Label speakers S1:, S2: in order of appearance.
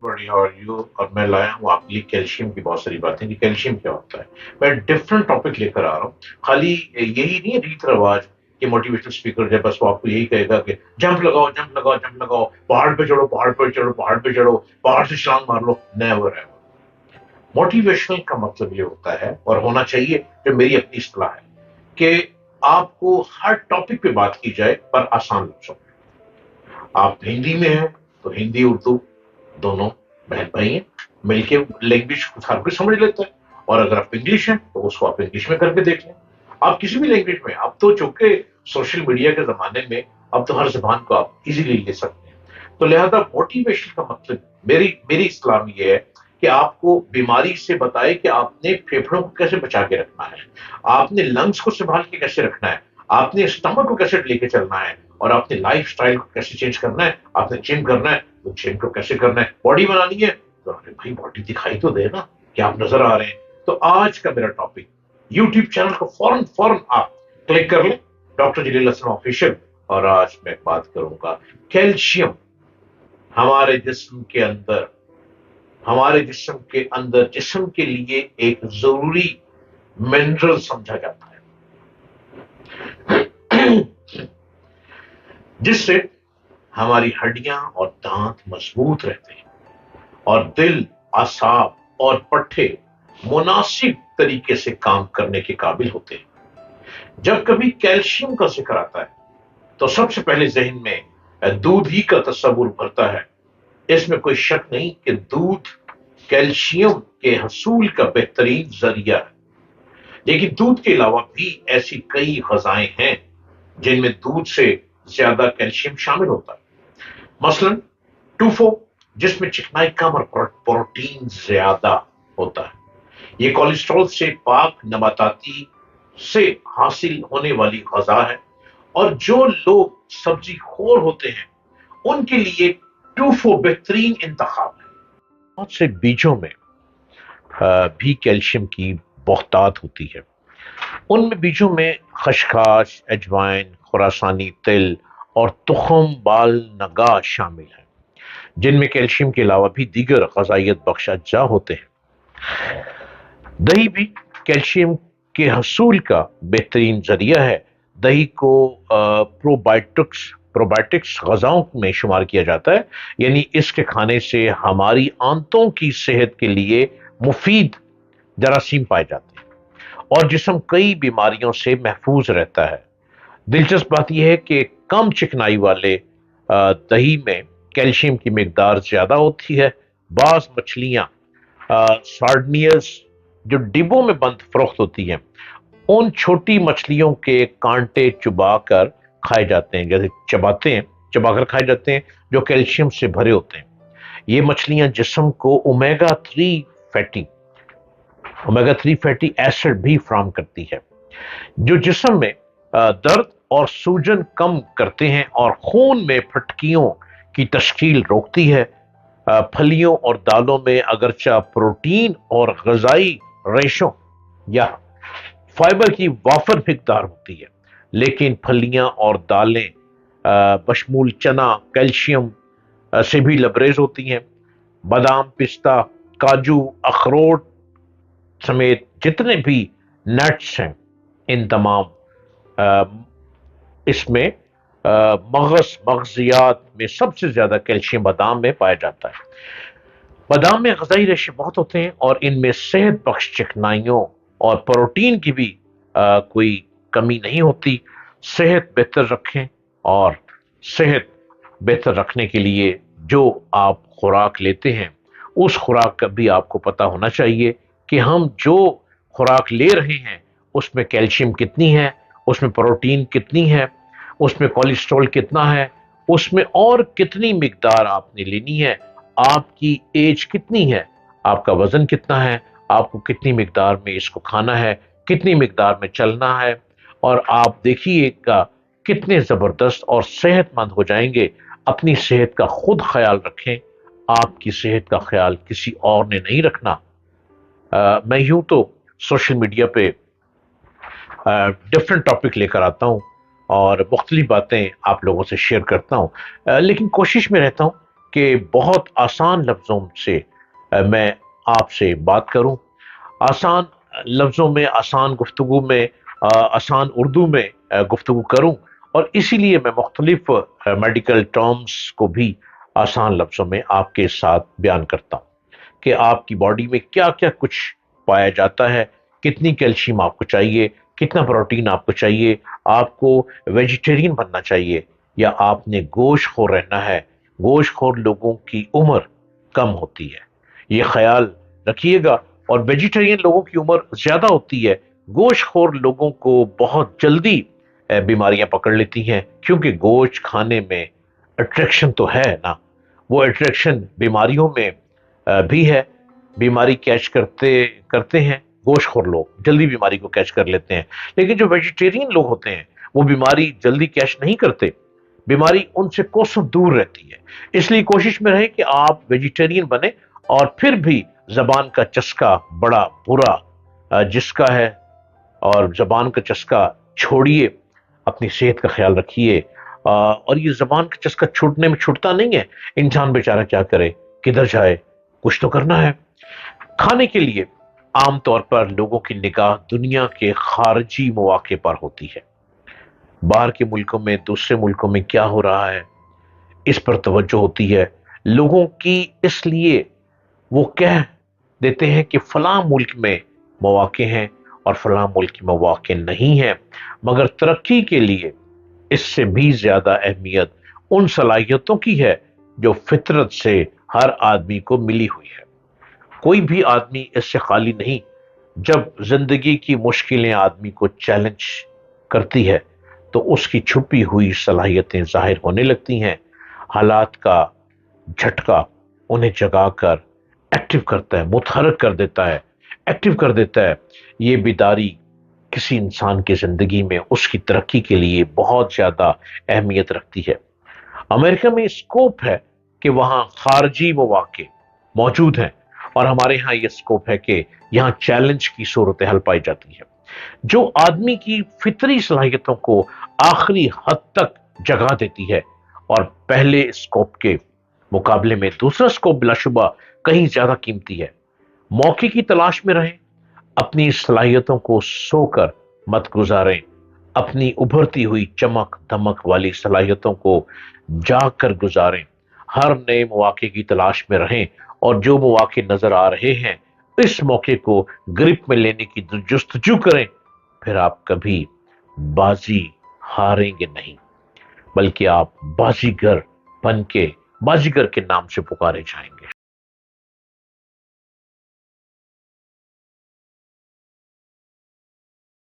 S1: बढ़िया। और यू और मैं लाया हूँ आपके लिए कैल्शियम की बहुत सारी बातें कि कैल्शियम क्या होता है। मैं डिफरेंट टॉपिक लेकर आ रहा हूँ। खाली यही नहीं है रीत रिवाज कि मोटिवेशनल स्पीकर जो है बस वो आपको यही कहेगा कि जंप लगाओ जंप लगाओ जंप लगाओ, पहाड़ पे चढ़ो पहाड़ पे चढ़ो पहाड़ पे चढ़ो, पहाड़ से छलांग मार लो। Never ever. मोटिवेशनल का मतलब ये होता है और होना चाहिए, जो मेरी अपनी इस्तेलाह है, कि आपको हर टॉपिक पे बात की जाए पर आसान लफ्जों में। आप हिंदी में हैं तो हिंदी उर्दू दोनों बहन भाई हैं, मिलके लैंग्वेज हर कोई समझ लेता है। और अगर आप इंग्लिश हैं तो उसको आप इंग्लिश में करके देख लें। आप किसी भी लैंग्वेज में, अब तो चूंकि सोशल मीडिया के जमाने में अब तो हर जबान को आप इजीली ले सकते हैं। तो लिहाजा मोटिवेशन का मतलब मेरी मेरी इस्लाम ये है कि आपको बीमारी से बताए कि आपने फेफड़ों को कैसे बचा के रखना है, आपने लंग्स को संभाल के कैसे रखना है, आपने स्टमक को कैसे लेके चलना है, और आपने लाइफ स्टाइल को कैसे चेंज करना है। आपने जिम करना है तो जिम को कैसे करना है, बॉडी बनानी है तो अरे भाई बॉडी दिखाई तो दे ना कि आप नजर आ रहे हैं। तो आज का मेरा टॉपिक, यूट्यूब चैनल को फौरन फौरन आप क्लिक कर लें, डॉक्टर जलील हसन ऑफिशियल। और आज मैं बात करूंगा कैल्शियम। हमारे जिस्म के अंदर, हमारे जिस्म के अंदर जिस्म के लिए एक जरूरी मिनरल समझा जाता है, जिससे हमारी हड्डियां और दांत मजबूत रहते हैं और दिल, आसाब और पट्टे मुनासिब तरीके से काम करने के काबिल होते हैं। जब कभी कैल्शियम का जिक्र आता है तो सबसे पहले जहन में दूध ही का तस्वुर उभरता है। इसमें कोई शक नहीं कि दूध कैल्शियम के हसूल का बेहतरीन जरिया है। लेकिन दूध के अलावा भी ऐसी कई गजाएं हैं जिनमें दूध से ज्यादा कैल्शियम शामिल होता है। मसलन टूफो, जिसमें चिकनाई कम और प्रोटीन ज्यादा होता है। ये कोलेस्ट्रॉल से पाक नबाताती से हासिल होने वाली गजा है, और जो लोग सब्जी खोर होते हैं उनके लिए टूफो बेहतरीन इंतखाब है। बहुत से बीजों में भी कैल्शियम की बहुतात होती है। उनमें बीजों में खशखाश, अजवाइन, खुरासानी तिल और तुखम बाल नगा शामिल है, जिनमें कैल्शियम के अलावा भी दीगर गजाइत बख्श अज्जा होते हैं। दही भी कैल्शियम के हसूल का बेहतरीन जरिया है। दही को प्रोबायोटिक्स गजाओं में शुमार किया जाता है, यानी इसके खाने से हमारी आंतों की सेहत के लिए मुफीद जरासीम पाए जाते हैं और जिस्म कई बीमारियों से महफूज रहता है। दिलचस्प बात यह है कि कम चिकनाई वाले दही में कैल्शियम की मिकदार ज्यादा होती है। बास मछलियां, सार्डिनियस, जो डिब्बों में बंद फरोख्त होती हैं, उन छोटी मछलियों के कांटे चुबा कर खाए जाते हैं, जैसे चबाते हैं, चबाकर खाए जाते हैं, जो कैल्शियम से भरे होते हैं। ये मछलियां जिस्म को ओमेगा थ्री फैटी एसिड भी फ्राहम करती है, जो जिस्म में दर्द और सूजन कम करते हैं और खून में फटकियों की तश्कील रोकती है। फलियों और दालों में अगरचा प्रोटीन और गजाई रेशों या फाइबर की वाफर मिकदार होती है, लेकिन फलियां और दालें बशमूल चना कैल्शियम से भी लबरेज होती हैं। बादाम, पिस्ता, काजू, अखरोट समेत जितने भी नट्स हैं, इन तमाम इसमें मगजियात में सबसे ज्यादा कैल्शियम बादाम में पाया जाता है। बादाम में गजाई रेशे बहुत होते हैं और इनमें सेहत बख्श चिकनाइयों और प्रोटीन की भी कोई कमी नहीं होती। सेहत बेहतर रखें, और सेहत बेहतर रखने के लिए जो आप खुराक लेते हैं उस खुराक का भी आपको पता होना चाहिए कि हम जो खुराक ले रहे हैं उसमें कैल्शियम कितनी है, उसमें प्रोटीन कितनी है, उसमें कोलेस्ट्रॉल कितना है, उसमें और कितनी मिकदार आपने लेनी है, आपकी एज कितनी है, आपका वजन कितना है, आपको कितनी मिकदार में इसको खाना है, कितनी मिकदार में चलना है। और आप देखिएगा कितने जबरदस्त और सेहतमंद हो जाएंगे। अपनी सेहत का खुद ख्याल रखें, आपकी सेहत का ख्याल किसी और ने नहीं रखना। मैं यूं तो सोशल मीडिया पे डिफरेंट टॉपिक लेकर आता हूं और मुख्तलिफ बातें आप लोगों से शेयर करता हूं, लेकिन कोशिश में रहता हूं کہ بہت آسان لفظوں سے میں آپ سے بات کروں، آسان لفظوں میں، آسان گفتگو میں، آسان اردو میں گفتگو کروں، اور اسی لیے میں مختلف میڈیکل ٹرمز کو بھی آسان لفظوں میں آپ کے ساتھ بیان کرتا ہوں کہ آپ کی باڈی میں کیا کیا کچھ پایا جاتا ہے، کتنی کیلشیم آپ کو چاہیے، کتنا پروٹین آپ کو چاہیے، آپ کو ویجیٹیرین بننا چاہیے یا آپ نے گوشت خور رہنا ہے۔ گوشت خور لوگوں کی عمر کم ہوتی ہے، یہ خیال رکھیے گا، اور ویجیٹیرین لوگوں کی عمر زیادہ ہوتی ہے۔ گوشت خور لوگوں کو بہت جلدی بیماریاں پکڑ لیتی ہیں، کیونکہ گوشت کھانے میں اٹریکشن تو ہے نا، وہ اٹریکشن بیماریوں میں بھی ہے، بیماری کیچ کرتے ہیں گوشت خور لوگ، جلدی بیماری کو کیچ کر لیتے ہیں۔ لیکن جو ویجیٹیرین لوگ ہوتے ہیں وہ بیماری جلدی کیچ نہیں کرتے، بیماری ان سے کوسوں دور رہتی ہے۔ اس لیے کوشش میں رہے کہ آپ ویجیٹیرین بنے، اور پھر بھی زبان کا چسکا بڑا برا جس کا ہے، اور زبان کا چسکا چھوڑیے، اپنی صحت کا خیال رکھیے۔ اور یہ زبان کا چسکا چھوٹنے میں چھوٹتا نہیں ہے، انسان بیچارہ کیا کرے، کدھر جائے، کچھ تو کرنا ہے۔ کھانے کے لیے عام طور پر لوگوں کی نگاہ دنیا کے خارجی مواقع پر ہوتی ہے، باہر کے ملکوں میں، دوسرے ملکوں میں کیا ہو رہا ہے، اس پر توجہ ہوتی ہے لوگوں کی۔ اس لیے وہ کہہ دیتے ہیں کہ فلاں ملک میں مواقع ہیں اور فلاں ملک میں مواقع نہیں ہیں، مگر ترقی کے لیے اس سے بھی زیادہ اہمیت ان صلاحیتوں کی ہے جو فطرت سے ہر آدمی کو ملی ہوئی ہے۔ کوئی بھی آدمی اس سے خالی نہیں۔ جب زندگی کی مشکلیں آدمی کو چیلنج کرتی ہے تو اس کی چھپی ہوئی صلاحیتیں ظاہر ہونے لگتی ہیں، حالات کا جھٹکا انہیں جگا کر ایکٹیو کرتا ہے، متحرک کر دیتا ہے، ایکٹیو کر دیتا ہے۔ یہ بیداری کسی انسان کی زندگی میں اس کی ترقی کے لیے بہت زیادہ اہمیت رکھتی ہے۔ امریکہ میں اسکوپ ہے کہ وہاں خارجی مواقع موجود ہیں، اور ہمارے ہاں یہ اسکوپ ہے کہ یہاں چیلنج کی صورتحال پائی جاتی ہے جو آدمی کی فطری صلاحیتوں کو آخری حد تک جگا دیتی ہے، اور پہلے اسکوپ کے مقابلے میں دوسرا اسکوپ بلا شبہ کہیں زیادہ قیمتی ہے۔ موقع کی تلاش میں رہیں، اپنی صلاحیتوں کو سو کر مت گزاریں، اپنی ابھرتی ہوئی چمک دمک والی صلاحیتوں کو جاگ کر گزاریں، ہر نئے مواقع کی تلاش میں رہیں، اور جو مواقع نظر آ رہے ہیں اس موقع کو گرپ میں لینے کی جستجو کریں۔ پھر آپ کبھی بازی ہاریں گے نہیں، بلکہ آپ بازیگر بن کے، بازیگر کے نام سے پکارے جائیں گے۔